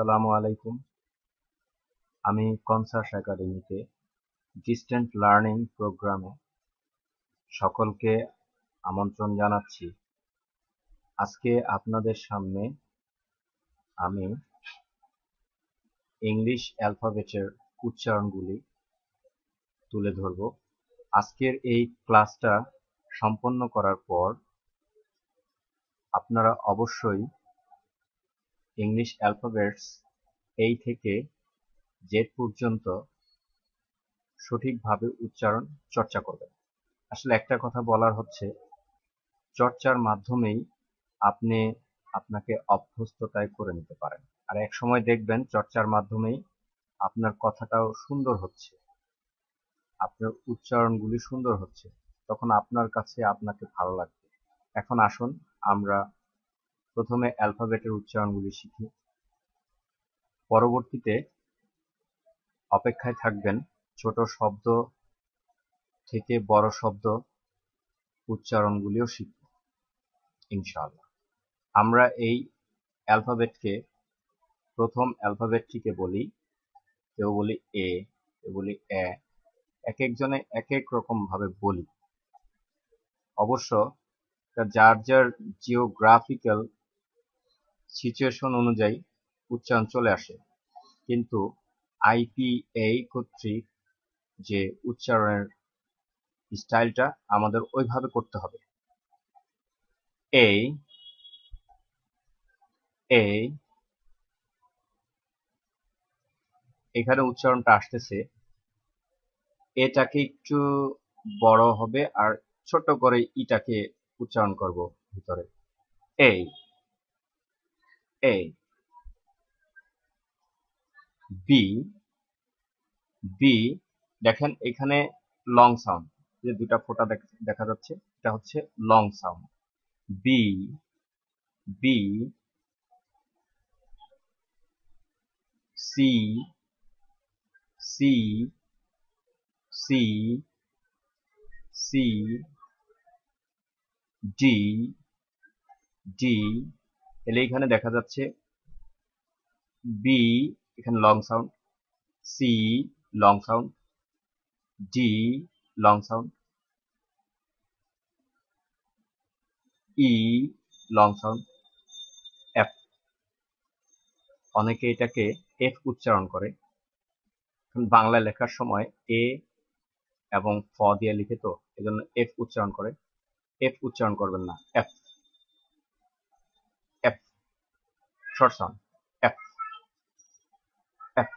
আসসালামু আলাইকুম। আমি কনসার্স একাডেমিতে ডিস্টেন্ট লার্নিং প্রোগ্রামে সকলকে আমন্ত্রণ জানাচ্ছি। আজকে আপনাদের সামনে আমি ইংলিশ অ্যালফাবেটের উচ্চারণগুলি তুলে ধরব। আজকের এই ক্লাসটা সম্পন্ন করার পর আপনারা অবশ্যই ইংলিশ অ্যালফাবেটস A থেকে Z পর্যন্ত সঠিকভাবে উচ্চারণ চর্চা করবেন। আসলে একটা কথা বলার হচ্ছে, চর্চার মাধ্যমেই আপনি আপনাকে অভ্যস্ততায় করে নিতে পারেন। আর এক সময় দেখবেন চর্চার মাধ্যমেই আপনার কথাটাও সুন্দর হচ্ছে, আপনার উচ্চারণগুলি সুন্দর হচ্ছে, তখন আপনার কাছে আপনাকে ভালো লাগবে। এখন আসুন আমরা প্রথমে অ্যালফাবেটের উচ্চারণগুলি শিখি, পরবর্তীতে অপেক্ষায় থাকবেন ছোট শব্দ থেকে বড় শব্দ উচ্চারণগুলিও শিখব ইনশাআল্লাহ। আমরা এই অ্যালফাবেটকে প্রথম অ্যালফাবেটটিকে বলি, কেউ বলি এ, কেউ বলি এ, এক একজনে এক এক রকম ভাবে বলি। অবশ্য যার যার জিওগ্রাফিক্যাল সিচুয়েশন অনুযায়ী উচ্চারণ চলে আসে, কিন্তু IPA কর্তৃক যে উচ্চারণের স্টাইলটা আমাদের ওইভাবে করতে হবে। এ এ এখানে উচ্চারণটা আসতেছে, এটাকে একটু বড় হবে আর ছোট করে ইটাকে উচ্চারণ করব ভিতরে। এই এই বি বি দেখেন এখানে লং সাউন্ড, যে দুটা ফোঁটা দেখা যাচ্ছে, এটা হচ্ছে long sound. B B C C C C D D, এলে এখানে দেখা যাচ্ছে বি, এখানে long sound, C long sound, D long sound, E long sound, F. অনেকে এটাকে এফ উচ্চারণ করে, বাংলা লেখার সময় এ এবং ফ দিয়ে লিখে, তো এজন্য এফ উচ্চারণ করে। এফ উচ্চারণ করবেন না, F F short sound, F F.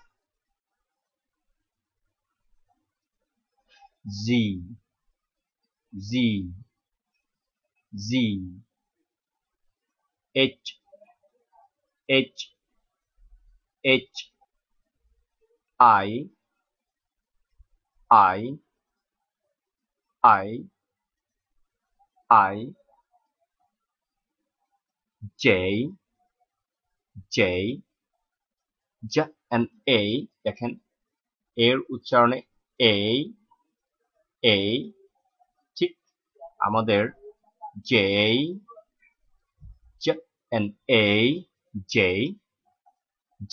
G G G, H H H, I I I I, J J, জ এন্ড এ। দেখেন এর উচ্চারণে এই এই, ঠিক আমাদের জে জ এন্ড এ, জে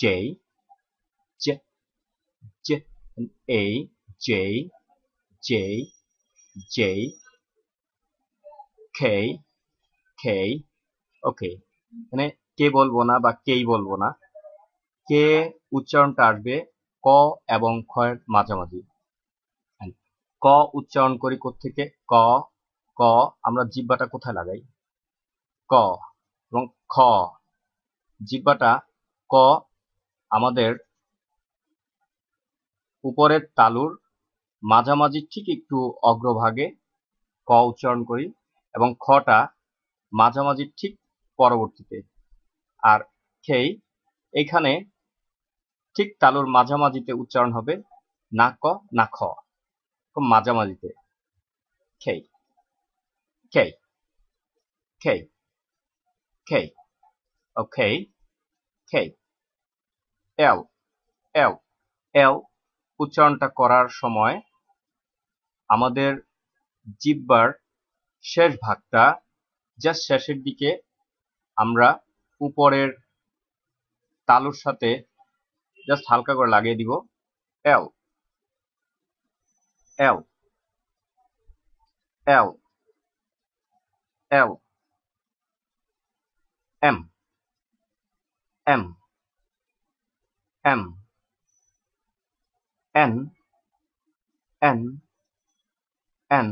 জে জ জ and A, J J J, K K. Okay, মানে কে বলবো না বা কেই বলবো না, কে উচ্চারণটা আসবে ক এবং খ এর মাঝামাঝি। ক উচ্চারণ করি কোত্থেকে, ক ক আমরা জিহ্বাটা কোথায় লাগাই, ক, এবং খ জিহ্বাটা ক আমাদের উপরের তালুর মাঝামাঝি ঠিক একটু অগ্রভাগে ক উচ্চারণ করি, এবং খটা মাঝামাঝি ঠিক পরবর্তীতে। আর খেই এখানে ঠিক তালুর মাঝামাঝিতে উচ্চারণ হবে, না ক না খ, মাঝামাঝিতে। খেই খেই খেই খেই, ওকে, খেই। এল এল এল উচ্চারণটা করার সময় আমাদের জিহ্বার শেষ ভাগটা জাস্ট শেষের দিকে আমরা উপরের তালুর সাথে জাস্ট হালকা করে লাগিয়ে দিব L L L L M M M N N N.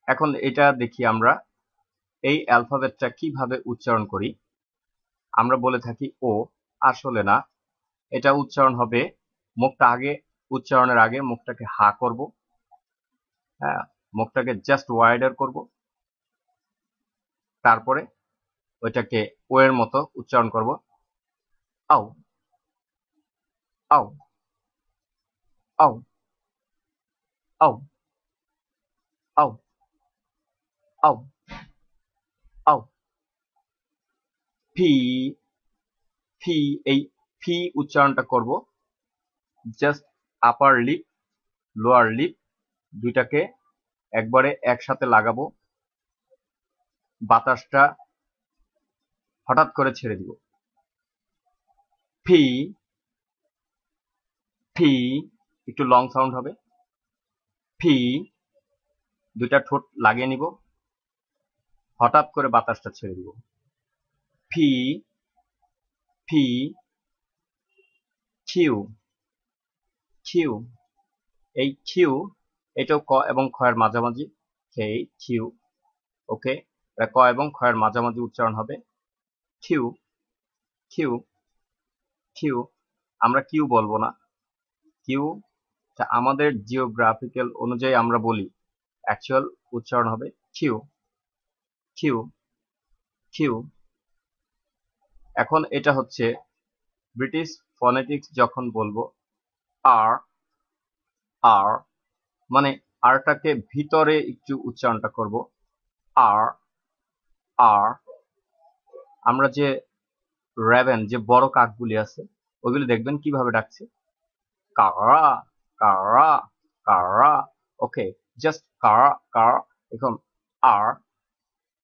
এখন এটা দেখি আমরা এই অ্যালফাবেটটা কিভাবে উচ্চারণ করি। আমরা বলে থাকি ও, আসলে না, এটা উচ্চারণ হবে মুখটা আগে, উচ্চারণের আগে মুখটাকে হা করব, হ্যাঁ, মুখটাকে জাস্ট ওয়াইডার করব, তারপরে ওইটাকে ও এর মতো উচ্চারণ করব, আও আও আও আও আও আও আও। ফি ফি, এই ফি উচ্চারণটা করব just upper lip lower lip দুইটাকে একবারে একসাথে লাগাবো, বাতাসটা হঠাৎ করে ছেড়ে দিব। ফি ফি, একটু লং সাউন্ড হবে। ফি, দুইটা ঠোঁট লাগিয়ে নিব, হঠাৎ করে বাতাসটা ছেড়ে দিব। ফি ফি। কিউ কিউ, এই কিউ এটাও ক এবং খয়ের মাঝামাঝি, সেই কিউ। ওকে, এটা ক এবং খয়ের মাঝামাঝি উচ্চারণ হবে কিউ কিউ কিউ। আমরা কিউ বলবো না, কিউ আমাদের জিওগ্রাফিক্যাল অনুযায়ী আমরা বলি, অ্যাকচুয়াল উচ্চারণ হবে কিউ কিউ কিউ। এখন এটা হচ্ছে ব্রিটিশ ফনেটিক্স, যখন বলবো আর আর, মানে আরটাকে ভিতরে একটু উচ্চারণটা করব, আর আর। আমরা যে রেভেন, যে বড় কাকগুলি আছে ওইগুলি দেখবেন কিভাবে ডাকছে, কারা কারা কারা। ওকে, জাস্ট কারা কারা। এখন আর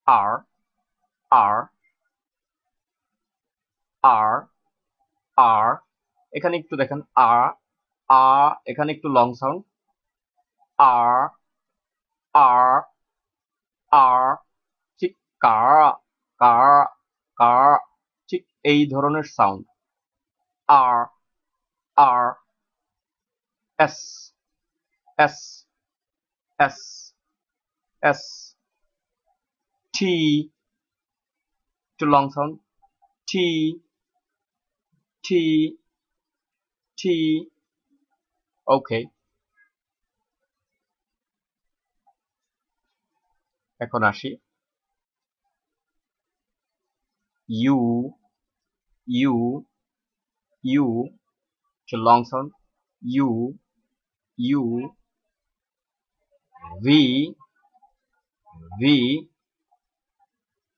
আর আর আর আর, এখানে একটু দেখেন আ আ, এখানে একটু লং সাউন্ড, আর আর আর, ঠিক কারা কারা কারা, ঠিক এই ধরনের sound. R R, S S S S, T, একটু long sound, T T T. Okay, এখন আসি U U U, long sound, U U. V V,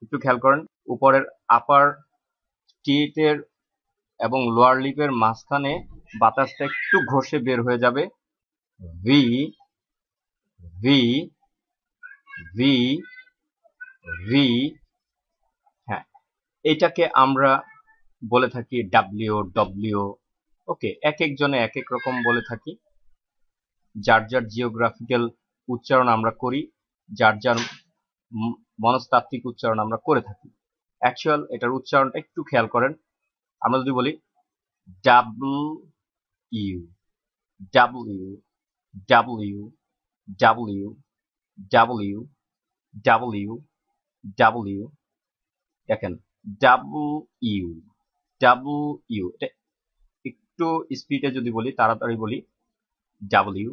একটু খেয়াল করেন উপরের আপার টিটের এবং লোয়ার লিপের মাঝখানে বাতাসটা একটু ঘষে বের হয়ে যাবে। V V V V. হ্যাঁ, এটাকে আমরা বলে থাকি ডাব্লিউ ডব্লিউ। ওকে, এক একজনে এক এক রকম বলে থাকি, যার যার জিওগ্রাফিক্যাল উচ্চারণ আমরা করি, যার যার মনস্তাত্ত্বিক উচ্চারণ আমরা করে থাকি। অ্যাকচুয়াল এটার উচ্চারণটা একটু খেয়াল করেন। আমরা যদি বলি W W W W W W W, দেখেন ডাব্লিউ ডাব্লিউ, এটা একটু স্পিডে যদি বলি, তাড়াতাড়ি বলি, W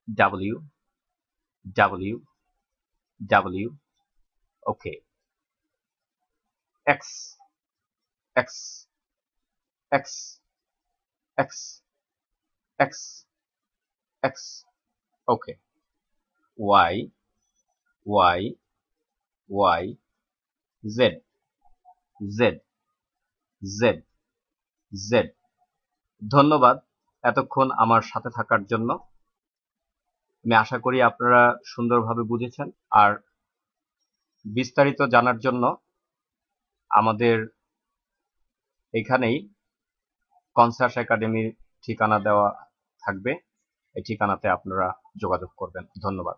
W W W. Okay, X X X X X X. Okay, Y Y Y, Z Z Z Z. ধন্যবাদ এতক্ষণ আমার সাথে থাকার জন্য। আমি আশা করি আপনারা সুন্দরভাবে বুঝেছেন। আর বিস্তারিত জানার জন্য আমাদের এইখানেই কনসার্স একাডেমির ঠিকানা দেওয়া থাকবে। এই ঠিকানাতে আপনারা যোগাযোগ করবেন। ধন্যবাদ।